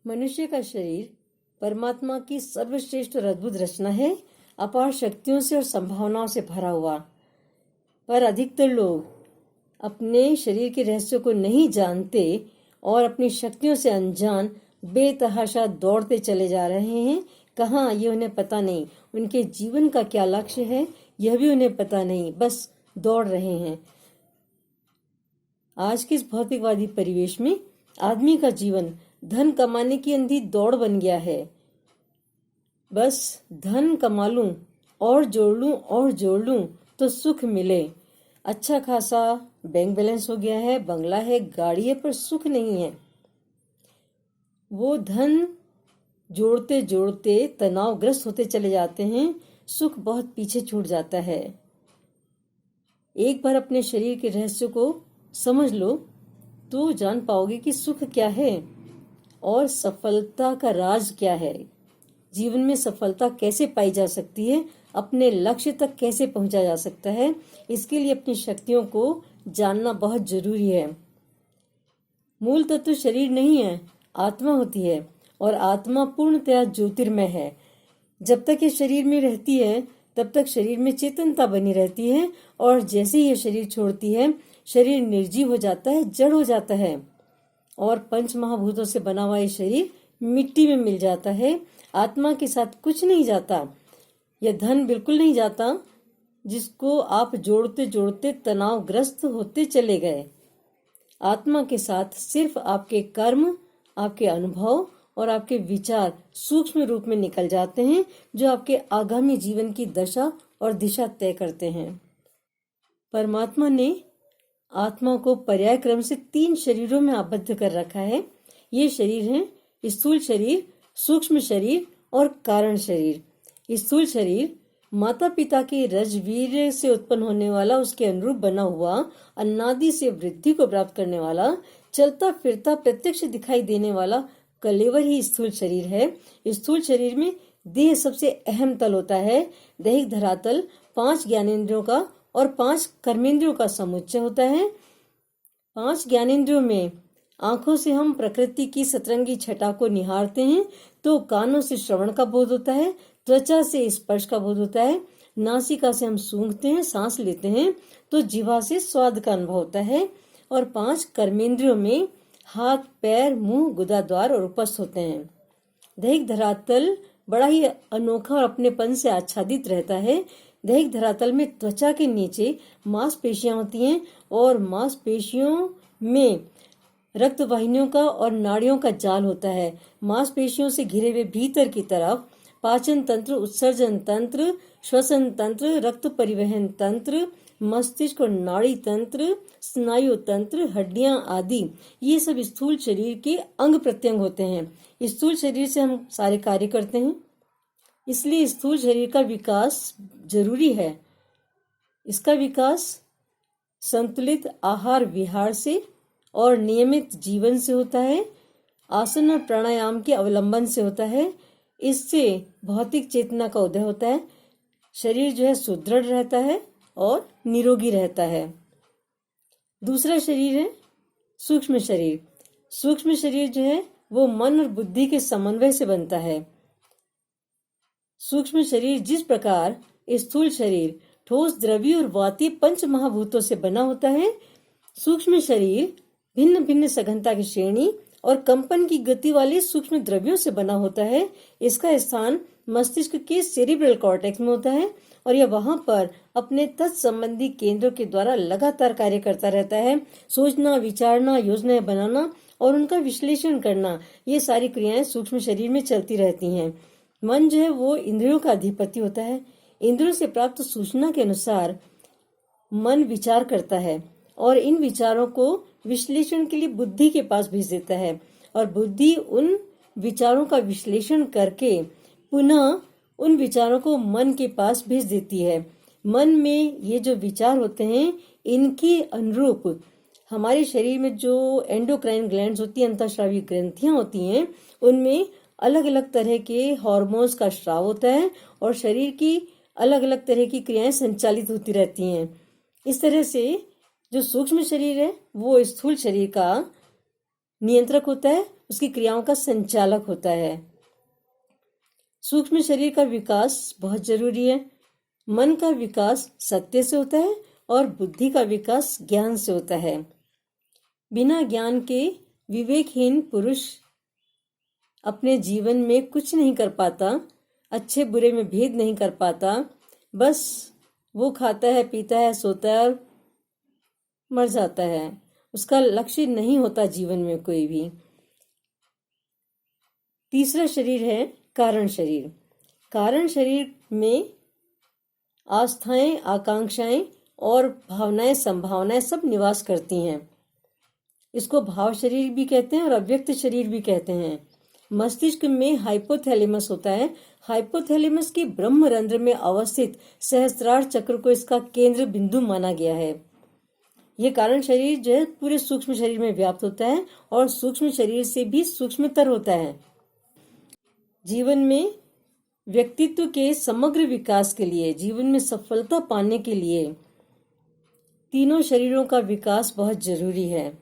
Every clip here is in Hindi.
मनुष्य का शरीर परमात्मा की सर्वश्रेष्ठ और अद्भुत रचना है, अपार शक्तियों से और संभावनाओं से भरा हुआ। पर अधिकतर लोग अपने शरीर के रहस्यों को नहीं जानते और अपनी शक्तियों से अनजान बेतहाशा दौड़ते चले जा रहे हैं। कहाँ, ये उन्हें पता नहीं। उनके जीवन का क्या लक्ष्य है यह भी उन्हें पता नहीं, बस दौड़ रहे हैं। आज के इस भौतिकवादी परिवेश में आदमी का जीवन धन कमाने की अंधी दौड़ बन गया है। बस धन कमा लूं और जोड़ लूं तो सुख मिले। अच्छा खासा बैंक बैलेंस हो गया है, बंगला है, गाड़ी है, पर सुख नहीं है। वो धन जोड़ते जोड़ते तनावग्रस्त होते चले जाते हैं, सुख बहुत पीछे छूट जाता है। एक बार अपने शरीर के रहस्य को समझ लो तो जान पाओगे कि सुख क्या है और सफलता का राज क्या है। जीवन में सफलता कैसे पाई जा सकती है, अपने लक्ष्य तक कैसे पहुंचा जा सकता है, इसके लिए अपनी शक्तियों को जानना बहुत जरूरी है। मूल तत्व शरीर नहीं है, आत्मा होती है और आत्मा पूर्णतया ज्योतिर्मय है। जब तक ये शरीर में रहती है तब तक शरीर में चेतनता बनी रहती है और जैसे ही ये शरीर छोड़ती है शरीर निर्जीव हो जाता है, जड़ हो जाता है और पंच महाभूतों से बना हुआ ये शरीर मिट्टी में मिल जाता है। आत्मा के साथ कुछ नहीं जाता, यह धन बिल्कुल नहीं जाता जिसको आप जोड़ते जोड़ते तनावग्रस्त होते चले गए। आत्मा के साथ सिर्फ आपके कर्म, आपके अनुभव और आपके विचार सूक्ष्म रूप में निकल जाते हैं, जो आपके आगामी जीवन की दशा और दिशा तय करते हैं। परमात्मा ने आत्मा को पर्याय क्रम से 3 शरीरों में आबद्ध कर रखा है। ये शरीर हैं स्थूल शरीर, सूक्ष्म शरीर और कारण शरीर। स्थूल शरीर माता पिता के रजवीर्य से उत्पन्न होने वाला, उसके अनुरूप बना हुआ, अन्नादि से वृद्धि को प्राप्त करने वाला, चलता फिरता प्रत्यक्ष दिखाई देने वाला कलेवर ही स्थूल शरीर है। स्थूल शरीर में देह सबसे अहम तल होता है। दैहिक धरातल 5 ज्ञानेंद्रियों का और 5 कर्मेंद्रियों का समुच्चय होता है। 5 ज्ञानेंद्रियों में आंखों से हम प्रकृति की सतरंगी छटा को निहारते हैं, तो कानों से श्रवण का बोध होता है, त्वचा से स्पर्श का बोध होता है, नासिका से हम सूंघते हैं, सांस लेते हैं, तो जिह्वा से स्वाद का अनुभव होता है। और 5 कर्मेंद्रियों में हाथ, पैर, मुंह, गुदाद्वार और उपस्थ होते हैं। दैहिक धरातल बड़ा ही अनोखा और अपनेपन से आच्छादित रहता है। दैहिक धरातल में त्वचा के नीचे मांसपेशियां होती हैं और मांसपेशियों में रक्त वाहिनियों का और नाड़ियों का जाल होता है। मांसपेशियों से घिरे हुए भीतर की तरफ पाचन तंत्र, उत्सर्जन तंत्र, श्वसन तंत्र, रक्त परिवहन तंत्र, मस्तिष्क और नाड़ी तंत्र, स्नायु तंत्र, हड्डियां आदि, ये सब स्थूल शरीर के अंग प्रत्यंग होते हैं। स्थूल शरीर से हम सारे कार्य करते हैं, इसलिए स्थूल शरीर का विकास जरूरी है। इसका विकास संतुलित आहार विहार से और नियमित जीवन से होता है, आसन और प्राणायाम के अवलंबन से होता है। इससे भौतिक चेतना का उदय होता है, शरीर जो है सुदृढ़ रहता है और निरोगी रहता है। दूसरा शरीर है सूक्ष्म शरीर। सूक्ष्म शरीर जो है वो मन और बुद्धि के समन्वय से बनता है। सूक्ष्म शरीर जिस प्रकार स्थूल शरीर ठोस, द्रव्य और वाती 5 महाभूतों से बना होता है, सूक्ष्म शरीर भिन्न भिन्न सघनता की श्रेणी और कंपन की गति वाले सूक्ष्म द्रव्यों से बना होता है। इसका स्थान मस्तिष्क के सेरिब्रल कॉर्टेक्स में होता है और यह वहां पर अपने तत्संबंधी केंद्रों के द्वारा लगातार कार्य करता रहता है। सोचना, विचारना, योजनाएं बनाना और उनका विश्लेषण करना, ये सारी क्रियाएं सूक्ष्म शरीर में चलती रहती हैं। मन जो है वो इंद्रियों का अधिपति होता है। इंद्रियों से प्राप्त सूचना के अनुसार मन विचार करता है और इन विचारों को विश्लेषण के लिए बुद्धि के पास भेज देता है और बुद्धि उन विचारों का विश्लेषण करके पुनः उन विचारों को मन के पास भेज देती है। मन में ये जो विचार होते हैं, इनके अनुरूप हमारे शरीर में जो एंडोक्राइन ग्लैंड्स होती हैं, अंतःस्रावी ग्रंथियां होती हैं, उनमें अलग अलग तरह के हार्मोन्स का स्राव होता है और शरीर की अलग अलग तरह की क्रियाएं संचालित होती रहती हैं। इस तरह से जो सूक्ष्म शरीर है वो स्थूल शरीर का नियंत्रक होता है, उसकी क्रियाओं का संचालक होता है। सूक्ष्म शरीर का विकास बहुत जरूरी है। मन का विकास सत्य से होता है और बुद्धि का विकास ज्ञान से होता है। बिना ज्ञान के विवेकहीन पुरुष अपने जीवन में कुछ नहीं कर पाता, अच्छे बुरे में भेद नहीं कर पाता। बस वो खाता है, पीता है, सोता है और मर जाता है। उसका लक्ष्य नहीं होता जीवन में कोई भी। तीसरा शरीर है कारण शरीर। कारण शरीर में आस्थाएं, आकांक्षाएं और भावनाएं, संभावनाएं सब निवास करती हैं। इसको भाव शरीर भी कहते हैं और अव्यक्त शरीर भी कहते हैं। मस्तिष्क में हाइपोथैलेमस होता है। हाइपोथैलेमस के ब्रह्मरंध्र में अवस्थित सहस्त्रार चक्र को इसका केंद्र बिंदु माना गया है। ये कारण शरीर जो है पूरे सूक्ष्म शरीर में व्याप्त होता है और सूक्ष्म शरीर से भी सूक्ष्मतर होता है। जीवन में व्यक्तित्व के समग्र विकास के लिए, जीवन में सफलता पाने के लिए तीनों शरीरों का विकास बहुत जरूरी है।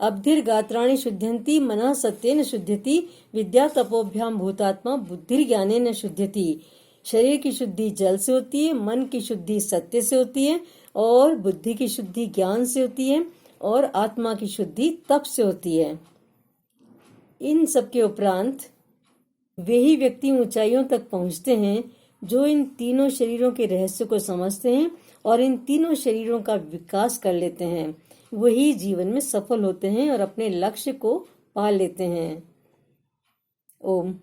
अब्धिर्गात्राणि शुद्ध्यन्ति मनः सत्येन शुद्ध्यति विद्या तपोभ्याम भूतात्मा बुद्धिर्ज्ञानेन शुद्ध्यति। शरीर की शुद्धि जल से होती है, मन की शुद्धि सत्य से होती है और बुद्धि की शुद्धि ज्ञान से होती है और आत्मा की शुद्धि तप से होती है। इन सब के उपरांत वे ही व्यक्ति ऊंचाइयों तक पहुंचते हैं जो इन तीनों शरीरों के रहस्य को समझते हैं और इन तीनों शरीरों का विकास कर लेते हैं। वही जीवन में सफल होते हैं और अपने लक्ष्य को पा लेते हैं। ओम।